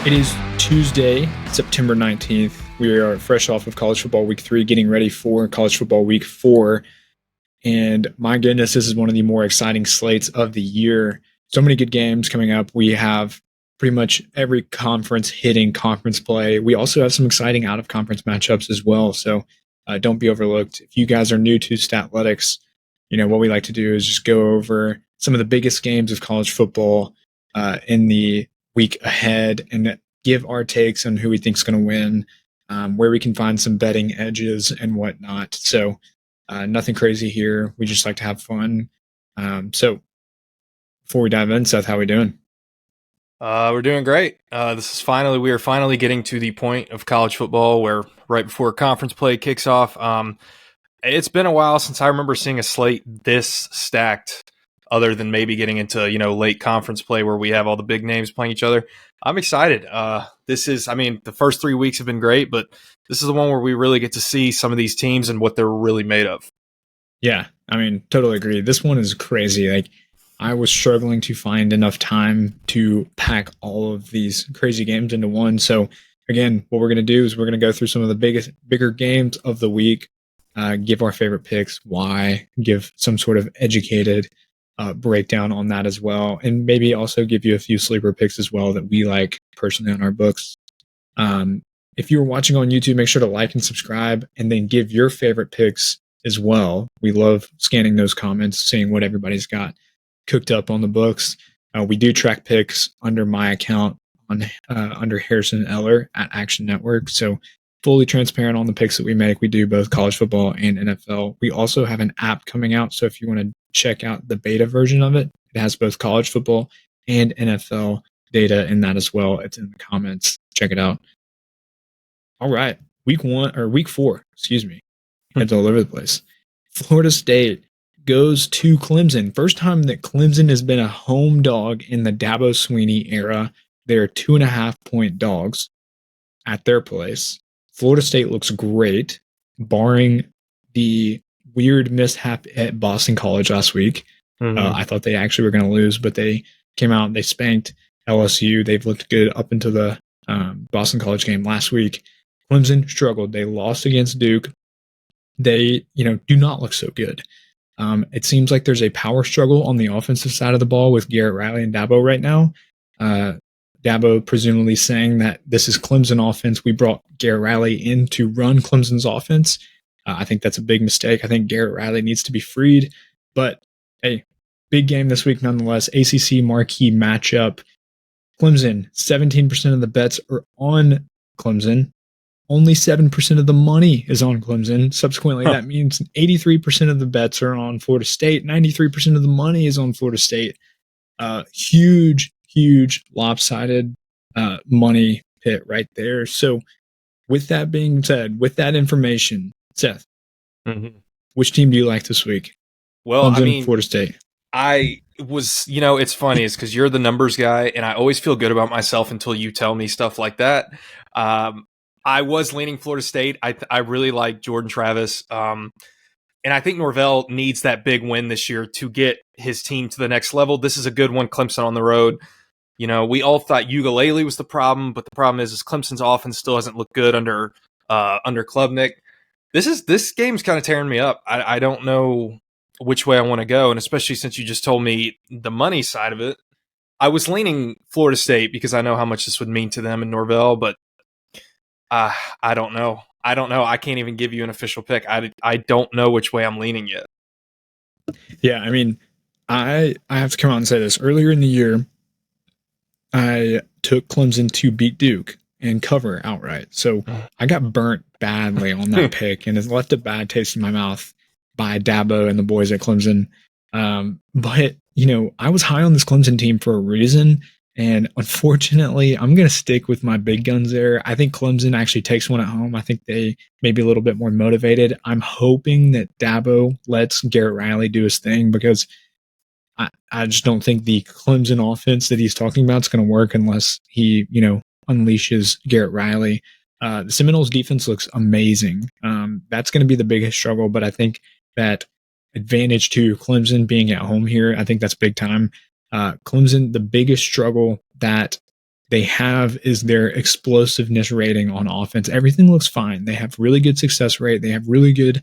It is Tuesday, September 19th. We are fresh off of College Football Week 3, getting ready for College Football Week 4. And my goodness, this is one of the more exciting slates of the year. So many good games coming up. We have pretty much every conference hitting conference play. We also have some exciting out-of-conference matchups as well. So don't be overlooked. If you guys are new to Statletics, what we like to do is just go over some of the biggest games of college football in the week ahead and give our takes on who we think is going to win, where we can find some betting edges and whatnot. So nothing crazy here. We just like to have fun. So before we dive in, Seth, how are we doing? We're doing great. We are finally getting to the point of college football where right before conference play kicks off. It's been a while since I remember seeing a slate this stacked, other than maybe getting into, late conference play where we have all the big names playing each other. I'm excited. The first 3 weeks have been great, but this is the one where we really get to see some of these teams and what they're really made of. Yeah, totally agree. This one is crazy. I was struggling to find enough time to pack all of these crazy games into one. So again, what we're going to do is we're going to go through some of the bigger games of the week, give our favorite picks, why, give some sort of educated breakdown on that as well, and maybe also give you a few sleeper picks as well that we like personally on our books. If you're watching on YouTube, make sure to like and subscribe, and then give your favorite picks as well. We love scanning those comments, seeing what everybody's got cooked up on the books. We do track picks under my account under Harrison Eller at Action Network. So fully transparent on the picks that we make. We do both college football and NFL. We also have an app coming out. So if you want to check out the beta version of it, it has both college football and NFL data in that as well. It's in the comments. Check it out. All right. Week 4, It's all over the place. Florida State goes to Clemson. First time that Clemson has been a home dog in the Dabo Swinney era. They're 2.5-point dogs at their place. Florida State looks great, barring the weird mishap at Boston College last week. I thought they actually were going to lose, but they came out and they spanked LSU. They've looked good up until the Boston College game last week. Clemson struggled. They lost against Duke. They, do not look so good. It seems like there's a power struggle on the offensive side of the ball with Garrett Riley and Dabo right now. Dabo presumably saying that this is Clemson offense. We brought Garrett Riley in to run Clemson's offense. I think that's a big mistake. I think Garrett Riley needs to be freed. But, hey, big game this week nonetheless. ACC marquee matchup. Clemson, 17% of the bets are on Clemson. Only 7% of the money is on Clemson. Subsequently, that means 83% of the bets are on Florida State. 93% of the money is on Florida State. Huge lopsided money pit right there. So with that being said, with that information, Seth, which team do you like this week? Well, Clemson, Florida State. It's funny is because you're the numbers guy, and I always feel good about myself until you tell me stuff like that. I was leaning Florida State. I really like Jordan Travis. And I think Norvell needs that big win this year to get his team to the next level. This is a good one, Clemson on the road. We all thought Ukulele was the problem, but the problem is Clemson's offense still hasn't looked good under Klubnik. This game's kind of tearing me up. I don't know which way I want to go, and especially since you just told me the money side of it. I was leaning Florida State because I know how much this would mean to them in Norvell, but I don't know. I can't even give you an official pick. I don't know which way I'm leaning yet. Yeah, I have to come out and say this. Earlier in the year, I took Clemson to beat Duke and cover outright. So I got burnt badly on that pick, and it's left a bad taste in my mouth by Dabo and the boys at Clemson. But, I was high on this Clemson team for a reason. And unfortunately, I'm going to stick with my big guns there. I think Clemson actually takes one at home. I think they may be a little bit more motivated. I'm hoping that Dabo lets Garrett Riley do his thing because I just don't think the Clemson offense that he's talking about is going to work unless he, unleashes Garrett Riley. The Seminoles defense looks amazing. That's going to be the biggest struggle, but I think that advantage to Clemson being at home here, I think that's big time. Clemson, the biggest struggle that they have is their explosiveness rating on offense. Everything looks fine. They have really good success rate. They have really good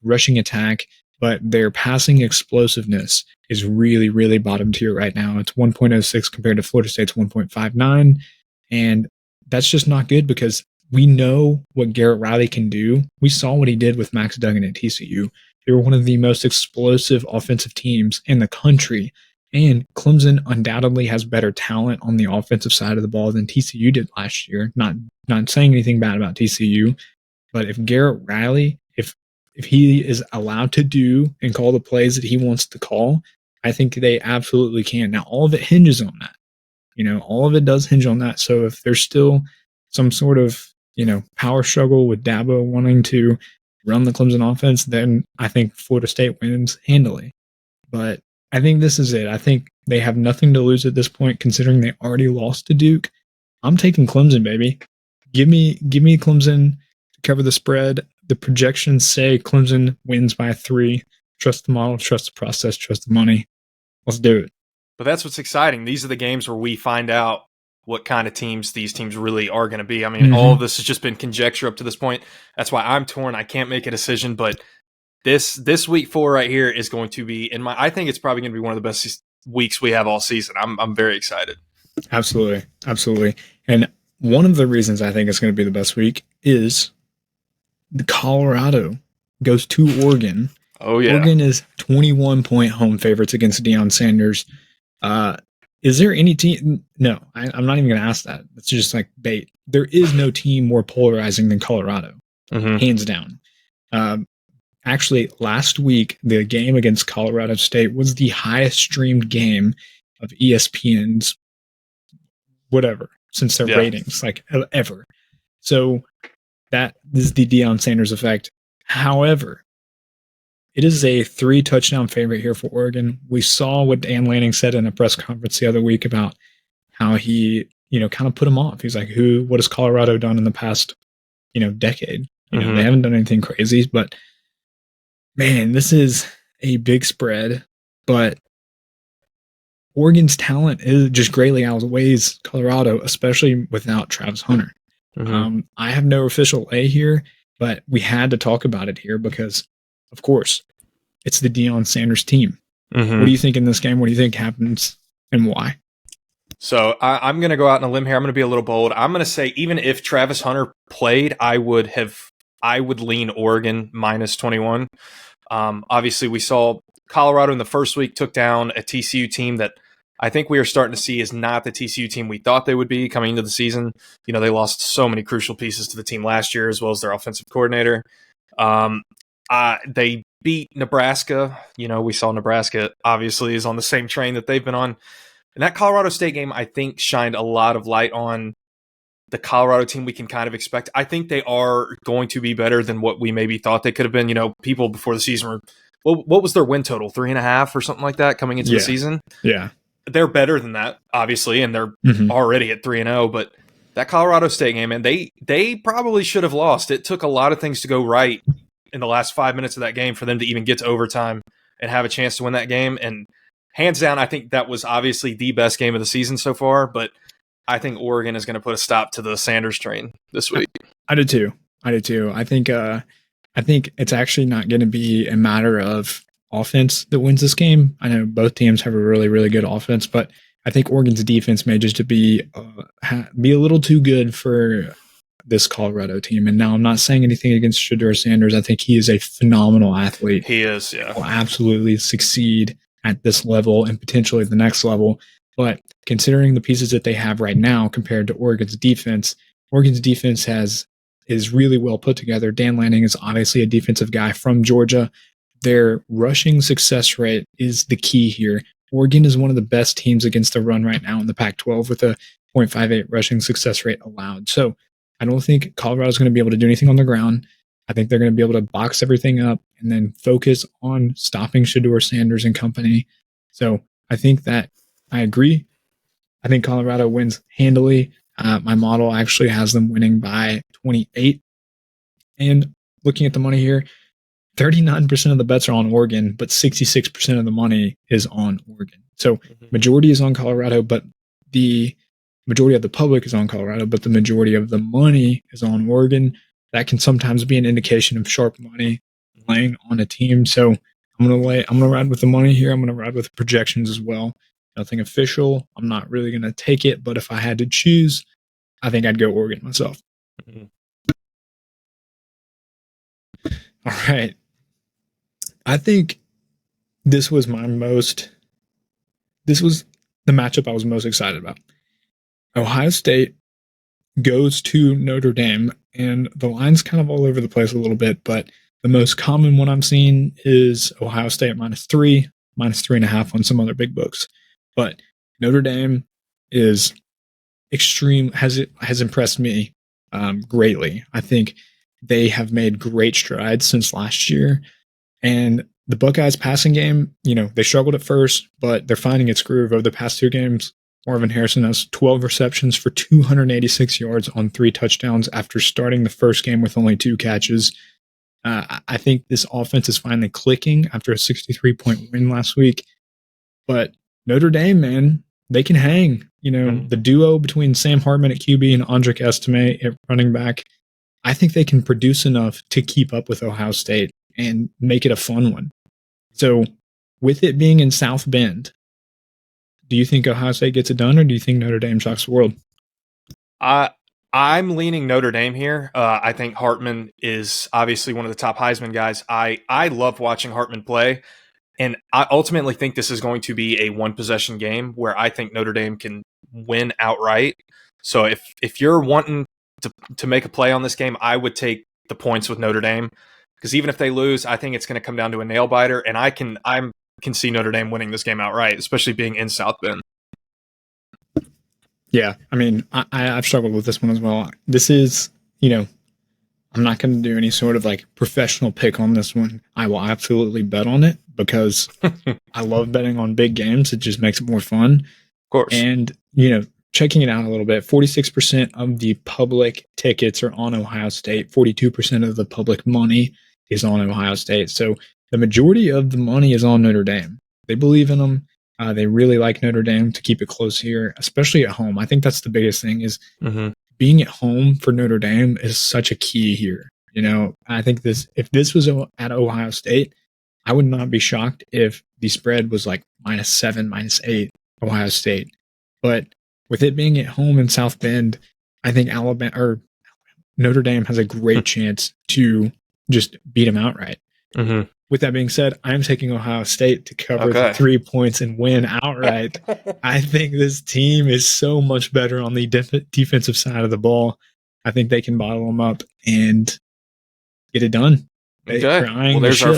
rushing attack, but their passing explosiveness is really, really bottom tier right now. It's 1.06 compared to Florida State's 1.59. And that's just not good because we know what Garrett Riley can do. We saw what he did with Max Duggan at TCU. They were one of the most explosive offensive teams in the country. And Clemson undoubtedly has better talent on the offensive side of the ball than TCU did last year. Not saying anything bad about TCU, but if Garrett Riley, if he is allowed to do and call the plays that he wants to call, I think they absolutely can. Now, all of it hinges on that. All of it does hinge on that. So if there's still some sort of, power struggle with Dabo wanting to run the Clemson offense, then I think Florida State wins handily. But I think this is it. I think they have nothing to lose at this point, considering they already lost to Duke. I'm taking Clemson, baby. Give me Clemson to cover the spread. The projections say Clemson wins by 3. Trust the model, trust the process, trust the money. Let's do it. But that's what's exciting. These are the games where we find out what kind of teams these teams really are going to be. I mean, all of this has just been conjecture up to this point. That's why I'm torn. I can't make a decision, but this week 4 right here is going to be I think it's probably going to be one of the best weeks we have all season. I'm very excited. Absolutely. And one of the reasons I think it's going to be the best week is the Colorado goes to Oregon. Oh, yeah. Oregon is 21-point home favorites against Deion Sanders. Is there any team? No, I'm not even going to ask that. It's just like bait. There is no team more polarizing than Colorado, hands down. Actually, last week, the game against Colorado State was the highest streamed game of ESPN's whatever since their ratings, like ever. So that is the Deion Sanders effect. However, it is a 3-touchdown favorite here for Oregon. We saw what Dan Lanning said in a press conference the other week about how he, kind of put him off. He's like, what has Colorado done in the past, decade? They haven't done anything crazy, but man, this is a big spread. But Oregon's talent is just greatly outweighs Colorado, especially without Travis Hunter. I have no official lay here, but we had to talk about it here because, of course, it's the Deion Sanders team. What do you think in this game? What do you think happens and why? So I'm going to go out on a limb here. I'm going to be a little bold. I'm going to say even if Travis Hunter played, I would lean Oregon minus 21. Obviously, we saw Colorado in the first week took down a TCU team that I think we are starting to see is not the TCU team we thought they would be coming into the season. They lost so many crucial pieces to the team last year, as well as their offensive coordinator. They beat Nebraska. We saw Nebraska obviously is on the same train that they've been on. And that Colorado State game, I think, shined a lot of light on the Colorado team we can kind of expect. I think they are going to be better than what we maybe thought they could have been. People before the season were, what was their win total? 3.5 or something like that coming into the season? Yeah. They're better than that, obviously, and they're already at 3-0. But that Colorado State game, man, they probably should have lost. It took a lot of things to go right in the last 5 minutes of that game for them to even get to overtime and have a chance to win that game. And hands down, I think that was obviously the best game of the season so far. But I think Oregon is going to put a stop to the Sanders train this week. I did too. I think it's actually not going to be a matter of offense that wins this game. I know both teams have a really, really good offense, but I think Oregon's defense may just be a little too good for this Colorado team. And now I'm not saying anything against Shedeur Sanders. I think he is a phenomenal athlete. He is, yeah. Will absolutely succeed at this level and potentially the next level. But considering the pieces that they have right now compared to Oregon's defense is really well put together. Dan Lanning is obviously a defensive guy from Georgia. Their rushing success rate is the key here. Oregon is one of the best teams against the run right now in the Pac-12 with a 0.58 rushing success rate allowed. So I don't think Colorado's going to be able to do anything on the ground. I think they're going to be able to box everything up and then focus on stopping Shedeur Sanders and company. So I think that I agree. I think Colorado wins handily. My model actually has them winning by 28. And looking at the money here, 39% of the bets are on Oregon, but 66% of the money is on Oregon. So majority is on Colorado, but the majority of the public is on Colorado, but the majority of the money is on Oregon. That can sometimes be an indication of sharp money playing on a team. So I'm gonna ride with the money here. I'm gonna ride with the projections as well. Nothing official. I'm not really gonna take it, but if I had to choose, I think I'd go Oregon myself. Mm-hmm. All right. I think this was the matchup I was most excited about. Ohio State goes to Notre Dame, and the line's kind of all over the place a little bit, but the most common one I'm seeing is Ohio State -3, -3.5 on some other big books. But Notre Dame is has impressed me greatly. I think they have made great strides since last year. And the Buckeyes passing game, they struggled at first, but they're finding its groove over the past 2 games. Marvin Harrison has 12 receptions for 286 yards on 3 touchdowns after starting the first game with only 2 catches. I think this offense is finally clicking after a 63-point win last week. But Notre Dame, man, they can hang. The duo between Sam Hartman at QB and Andrik Estime at running back, I think they can produce enough to keep up with Ohio State and make it a fun one. So with it being in South Bend, do you think Ohio State gets it done, or do you think Notre Dame shocks the world? I'm leaning Notre Dame here. I think Hartman is obviously one of the top Heisman guys. I love watching Hartman play, and I ultimately think this is going to be a one-possession game where I think Notre Dame can win outright. So if you're wanting to make a play on this game, I would take the points with Notre Dame, because even if they lose, I think it's going to come down to a nail biter, and I can see Notre Dame winning this game outright, especially being in South Bend. Yeah, I mean, I've struggled with this one as well. This is, I'm not going to do any sort of professional pick on this one. I will absolutely bet on it because I love betting on big games. It just makes it more fun. Of course. And, checking it out a little bit, 46% of the public tickets are on Ohio State. 42% of the public money is on Ohio State. So the majority of the money is on Notre Dame. They believe in them. They really like Notre Dame to keep it close here, especially at home. I think that's the biggest thing is being at home for Notre Dame is such a key here. I think if this was at Ohio State, I would not be shocked if the spread was -7, -8 Ohio State. But with it being at home in South Bend, I think Notre Dame has a great chance to just beat them outright. Mm-hmm. With that being said, I'm taking Ohio State to cover the 3 points and win outright. I think this team is so much better on the defensive side of the ball. I think they can bottle them up and get it done. Okay. Well, there's our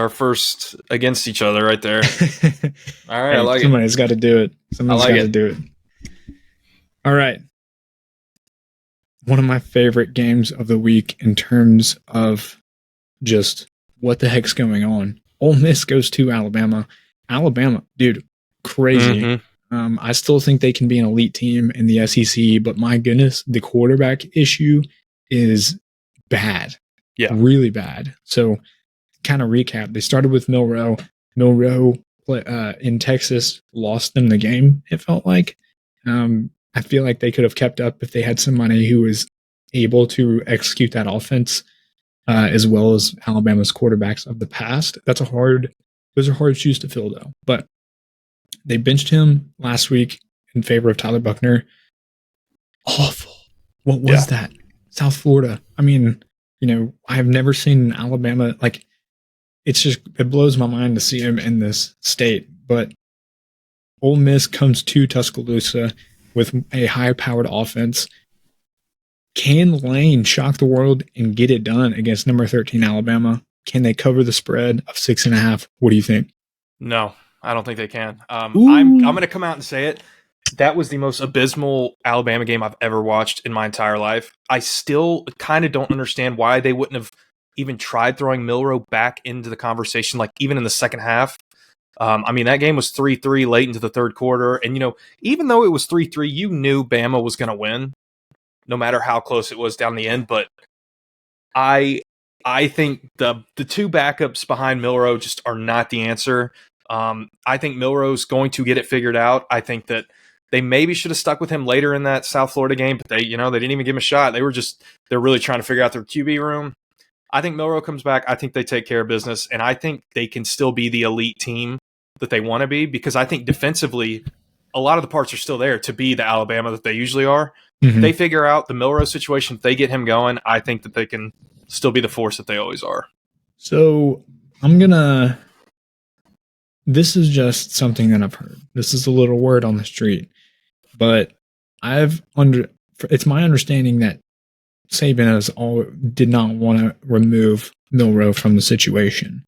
first against each other right there. All right, I like somebody's got to do it. Somebody's got to do it. All right. One of my favorite games of the week in terms of just what the heck's going on. Ole Miss goes to Alabama. Alabama, dude, crazy. Mm-hmm. I still think they can be an elite team in the SEC, but my goodness, the quarterback issue is bad. Yeah. Really bad. So kind of recap. They started with Milroe. Milroe in Texas lost them the game, it felt like. I feel like they could have kept up if they had somebody who was able to execute that offense as well as Alabama's quarterbacks of the past. Those are hard shoes to fill, though. But they benched him last week in favor of Tyler Buchner. Awful. What was that? South Florida. I mean, I have never seen Alabama, it blows my mind to see him in this state. But Ole Miss comes to Tuscaloosa with a high-powered offense. Can Lane shock the world and get it done against number 13 Alabama? Can they cover the spread of 6.5? What do you think? No, I don't think they can. I'm going to come out and say it. That was the most abysmal Alabama game I've ever watched in my entire life. I still kind of don't understand why they wouldn't have even tried throwing Milroe back into the conversation, even in the second half. That game was 3-3 late into the third quarter. And, even though it was 3-3, you knew Bama was going to win, no matter how close it was down the end. But I think the 2 backups behind Milroe just are not the answer. I think Milroe's going to get it figured out. I think that They maybe should have stuck with him later in that South Florida game, but they didn't even give him a shot. They're really trying to figure out their QB room. I think Milroe comes back. I think they take care of business, and I think they can still be the elite team that they want to be, because I think defensively, a lot of the parts are still there to be the Alabama that they usually are. If they figure out the Milroe situation, if they get him going, I think that they can still be the force that they always are. So this is just something that I've heard. This is a little word on the street, but it's my understanding that Saban did not want to remove Milroe from the situation,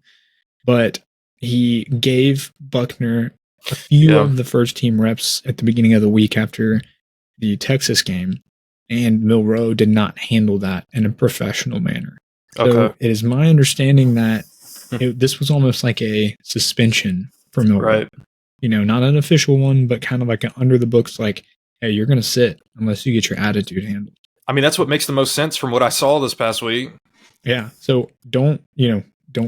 but he gave Buckner a few of the first team reps at the beginning of the week after the Texas game, and Milroe did not handle that in a professional manner. So it is my understanding that this was almost like a suspension for Milroe. Right. Not an official one, but kind of like an under the books, like, hey, you're going to sit unless you get your attitude handled. I mean, that's what makes the most sense from what I saw this past week. Yeah. So don't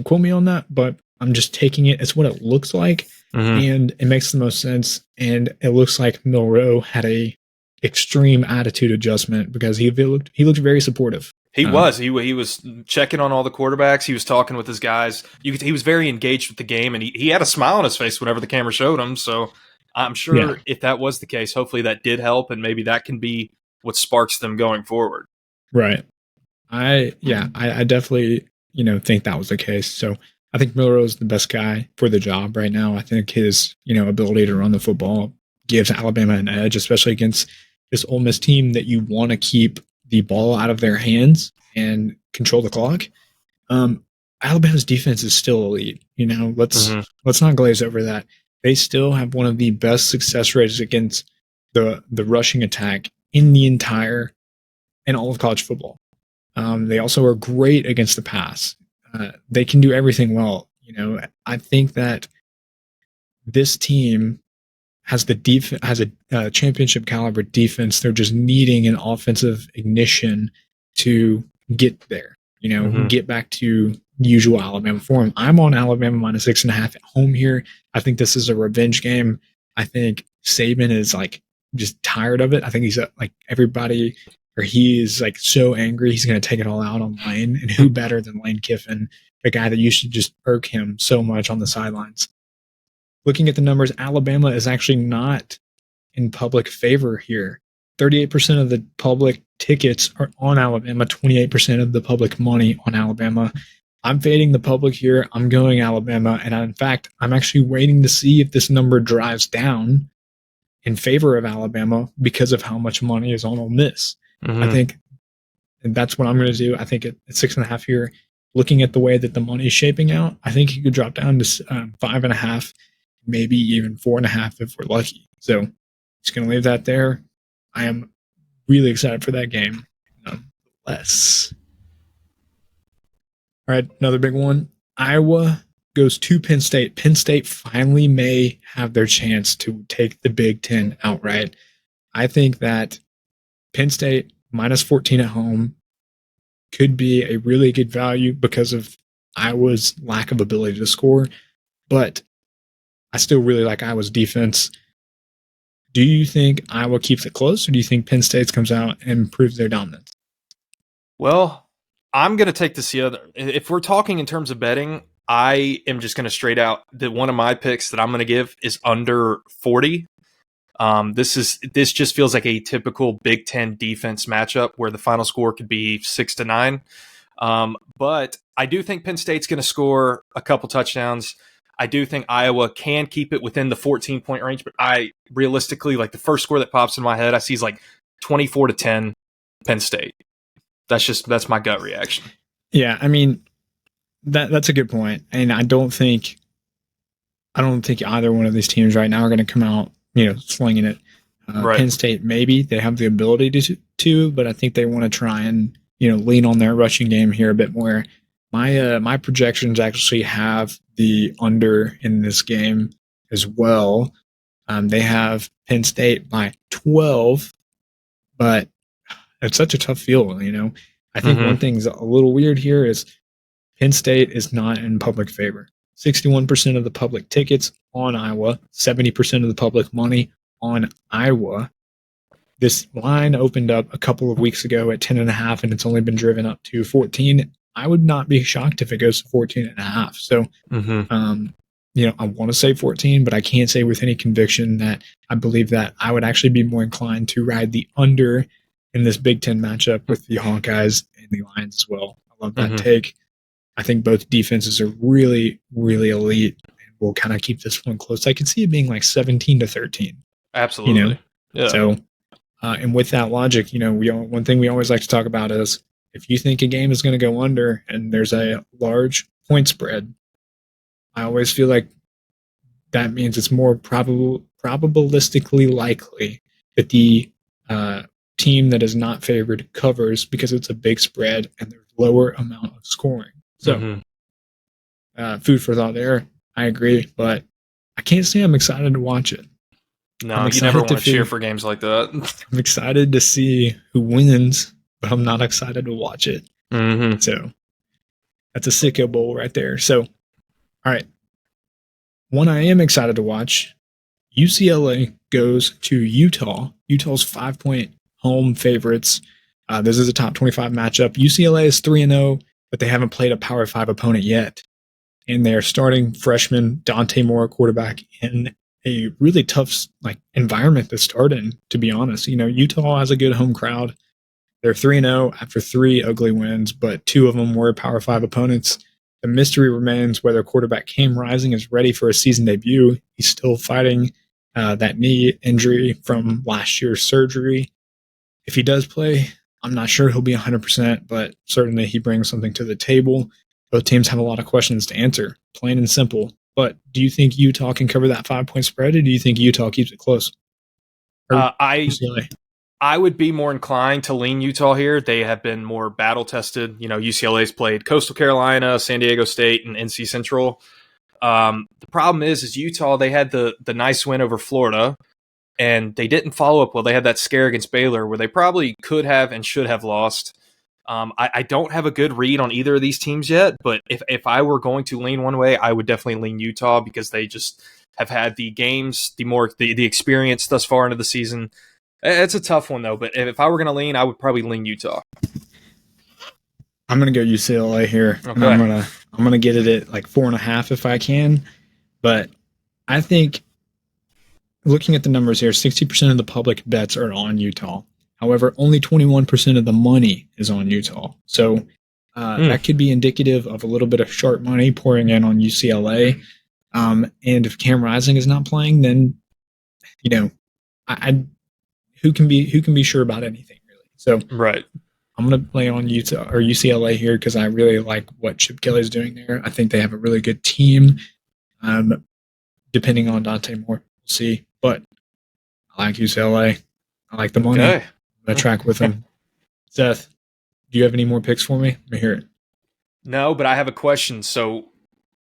quote me on that, but I'm just taking it as what it looks like. And it makes the most sense. And it looks like Milroe had a extreme attitude adjustment, because he looked very supportive. He was checking on all the quarterbacks. He was talking with his guys. He was very engaged with the game, and he had a smile on his face whenever the camera showed him. So I'm sure if that was the case, hopefully that did help, and maybe that can be what sparks them going forward. Right. I definitely, think that was the case. So I think Milroe is the best guy for the job right now. I think his, ability to run the football gives Alabama an edge, especially against this Ole Miss team that you want to keep the ball out of their hands and control the clock. Alabama's defense is still elite. Let's not glaze over that. They still have one of the best success rates against the rushing attack in all of college football. They also are great against the pass. They can do everything well. I think that this team has a championship caliber defense. They're just needing an offensive ignition to get there. Get back to usual Alabama form. I'm on Alabama -6.5 at home here. I think this is a revenge game. I think Saban is just tired of it. I think he's everybody, or he is so angry he's going to take it all out on Lane. And who better than Lane Kiffin, the guy that used to just irk him so much on the sidelines. Looking at the numbers, Alabama is actually not in public favor here. 38% of the public tickets are on Alabama, 28% of the public money on Alabama. I'm fading the public here. I'm going Alabama. And in fact, I'm actually waiting to see if this number drives down in favor of Alabama because of how much money is on Ole Miss. I think that's what I'm going to do. I think at 6.5 here, looking at the way that the money is shaping out, I think you could drop down to 5.5, maybe even 4.5 if we're lucky. So just going to leave that there. I am really excited for that game. Nonetheless. All right, another big one. Iowa goes to Penn State. Penn State finally may have their chance to take the Big Ten outright. I think that Penn State -14 at home could be a really good value because of Iowa's lack of ability to score. But I still really like Iowa's defense. Do you think Iowa keeps it close, or do you think Penn State comes out and proves their dominance? Well, I'm going to take this the other. If we're talking in terms of betting, I am just going to straight out that one of my picks that I'm going to give is under 40. This just feels like a typical Big Ten defense matchup where the final score could be 6-9. But I do think Penn State's going to score a couple touchdowns. I do think Iowa can keep it within the 14-point range, but I realistically, the first score that pops in my head, I see is 24-10 Penn State. That's my gut reaction. Yeah, I mean, that's a good point. And I don't think either one of these teams right now are going to come out, slinging it. Right. Penn State, maybe they have the ability to, but I think they want to try and, lean on their rushing game here a bit more. My projections actually have the under in this game as well. They have Penn State by 12, but it's such a tough field, I think one thing's a little weird here is Penn State is not in public favor. 61% of the public tickets on Iowa, 70% of the public money on Iowa. This line opened up a couple of weeks ago at 10.5, and it's only been driven up to 14. I would not be shocked if it goes to 14.5. So, I want to say 14, but I can't say with any conviction that I believe that. I would actually be more inclined to ride the under in this Big Ten matchup with the Hawkeyes and the Lions as well. I love that take. I think both defenses are really, really elite, and we'll kind of keep this one close. I could see it being like 17-13. Absolutely. Yeah. So, and with that logic, one thing we always like to talk about is if you think a game is going to go under and there's a large point spread, I always feel like that means it's more probabilistically likely that the team that is not favored covers because it's a big spread and there's lower amount of scoring. So, food for thought there. I agree, but I can't say I'm excited to watch it. No, you never want to cheer for games like that. I'm excited to see who wins, but I'm not excited to watch it. So that's a sicko bowl right there. So, all right. One I am excited to watch, UCLA goes to Utah. Utah's 5-point home favorites. This is a top 25 matchup. UCLA is 3-0, but they haven't played a Power 5 opponent yet. And they're starting freshman Dante Moore, quarterback, in a really tough environment to start in, to be honest. Utah has a good home crowd. They're 3-0 after 3 ugly wins, but 2 of them were Power 5 opponents. The mystery remains whether quarterback Cam Rising is ready for a season debut. He's still fighting that knee injury from last year's surgery. If he does play, I'm not sure he'll be 100%, but certainly he brings something to the table. Both teams have a lot of questions to answer, plain and simple. But do you think Utah can cover that 5-point spread, or do you think Utah keeps it close? I would be more inclined to lean Utah here. They have been more battle tested. UCLA's played Coastal Carolina, San Diego State, and NC Central. The problem is Utah, they had the nice win over Florida, and they didn't follow up well. They had that scare against Baylor where they probably could have and should have lost. I don't have a good read on either of these teams yet, but if I were going to lean one way, I would definitely lean Utah because they just have had the games, the experience thus far into the season. It's a tough one though, but if I were going to lean, I would probably lean Utah. I'm going to go UCLA here. Okay. And I'm going to get it at 4.5 if I can, but I think looking at the numbers here, 60% of the public bets are on Utah. However, only 21% of the money is on Utah. So that could be indicative of a little bit of sharp money pouring in on UCLA. And if Cam Rising is not playing, then, who can be sure about anything, really? So right. I'm going to play on Utah or UCLA here because I really like what Chip Kelly's doing there. I think they have a really good team. Depending on Dante Moore, we'll see. But I like UCLA. I like the money. Okay. I track with them. Seth, do you have any more picks for me? Let me hear it. No, but I have a question. So,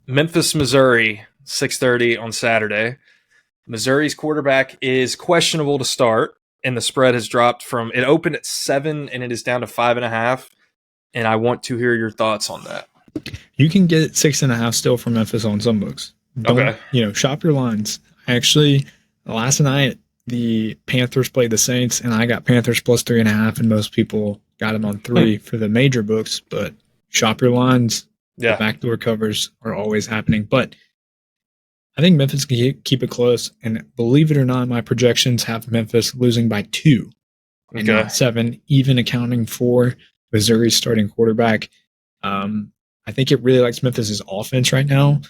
Memphis, Missouri, 6:30 on Saturday. Missouri's quarterback is questionable to start, and the spread has dropped from it opened at 7 and it is down to 5.5. And I want to hear your thoughts on that. You can get 6.5 still from Memphis on some books. Shop your lines. Actually, last night the Panthers played the Saints, and I got Panthers plus 3.5, and most people got them on 3 for the major books. But shop your lines. Yeah. The backdoor covers are always happening. But I think Memphis can keep it close, and believe it or not, my projections have Memphis losing by 2 and not 7, even accounting for Missouri's starting quarterback. I think it really likes Memphis' offense right now.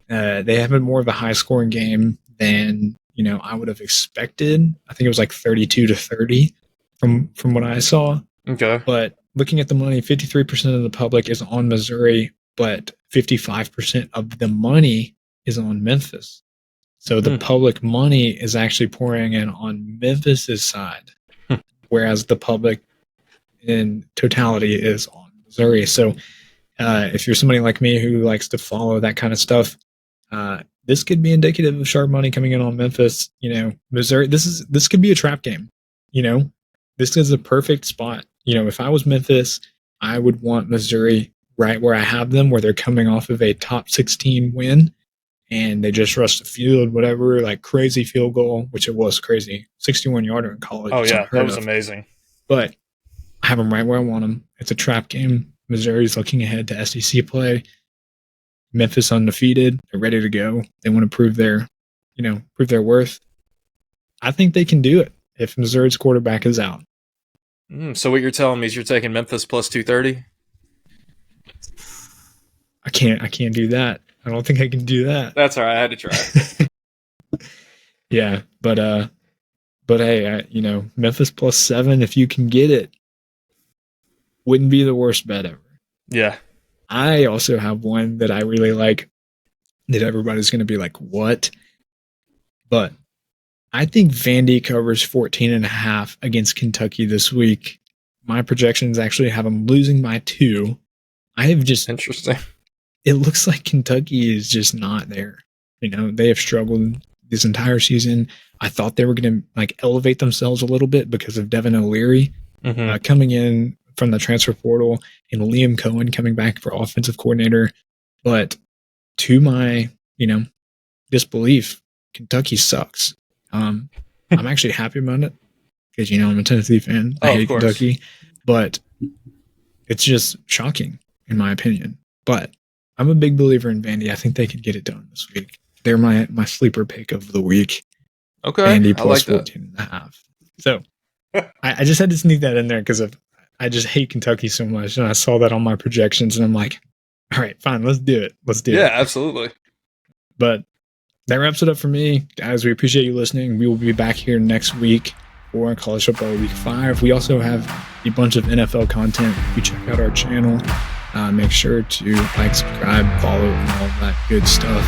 They have more of a high-scoring game than I would have expected. I think it was 32-30 from what I saw. Okay. But looking at the money, 53% of the public is on Missouri, but 55% of the money is on Memphis. So the public money is actually pouring in on Memphis' side, whereas the public in totality is on Missouri. So if you're somebody like me who likes to follow that kind of stuff, this could be indicative of sharp money coming in on Memphis. Missouri, this could be a trap game. This is a perfect spot. If I was Memphis, I would want Missouri right where I have them, where they're coming off of a top 16 win. and they just rushed the field, whatever, like crazy field goal, which it was crazy. 61-yarder in college. Oh, yeah, that was of. amazing. But I have them right where I want them. It's a trap game. Missouri's looking ahead to SEC play. Memphis undefeated. They're ready to go. They want to prove their worth. I think they can do it if Missouri's quarterback is out. So what you're telling me is you're taking Memphis plus 230? I can't do that. I don't think I can do that. That's all right. I had to try. Yeah, but hey, Memphis plus 7, if you can get it, wouldn't be the worst bet ever. Yeah. I also have one that I really like that everybody's going to be like, what? But I think Vandy covers 14.5 against Kentucky this week. My projections actually have them losing by 2. I have just... Interesting. It looks like Kentucky is just not there. They have struggled this entire season. I thought they were going to elevate themselves a little bit because of Devin O'Leary coming in from the transfer portal and Liam Cohen coming back for offensive coordinator. But to my, disbelief, Kentucky sucks. I'm actually happy about it because, I'm a Tennessee fan. I hate Kentucky, but it's just shocking in my opinion. But I'm a big believer in Vandy. I think they could get it done this week. They're my sleeper pick of the week. Okay. Vandy plus I like 14.5. So I just had to sneak that in there because I just hate Kentucky so much. And I saw that on my projections and I'm like, all right, fine, let's do it. Yeah, absolutely. But that wraps it up for me. Guys, we appreciate you listening. We will be back here next week for College Football Week 5. We also have a bunch of NFL content. If you check out our channel, make sure to subscribe, follow, and all that good stuff.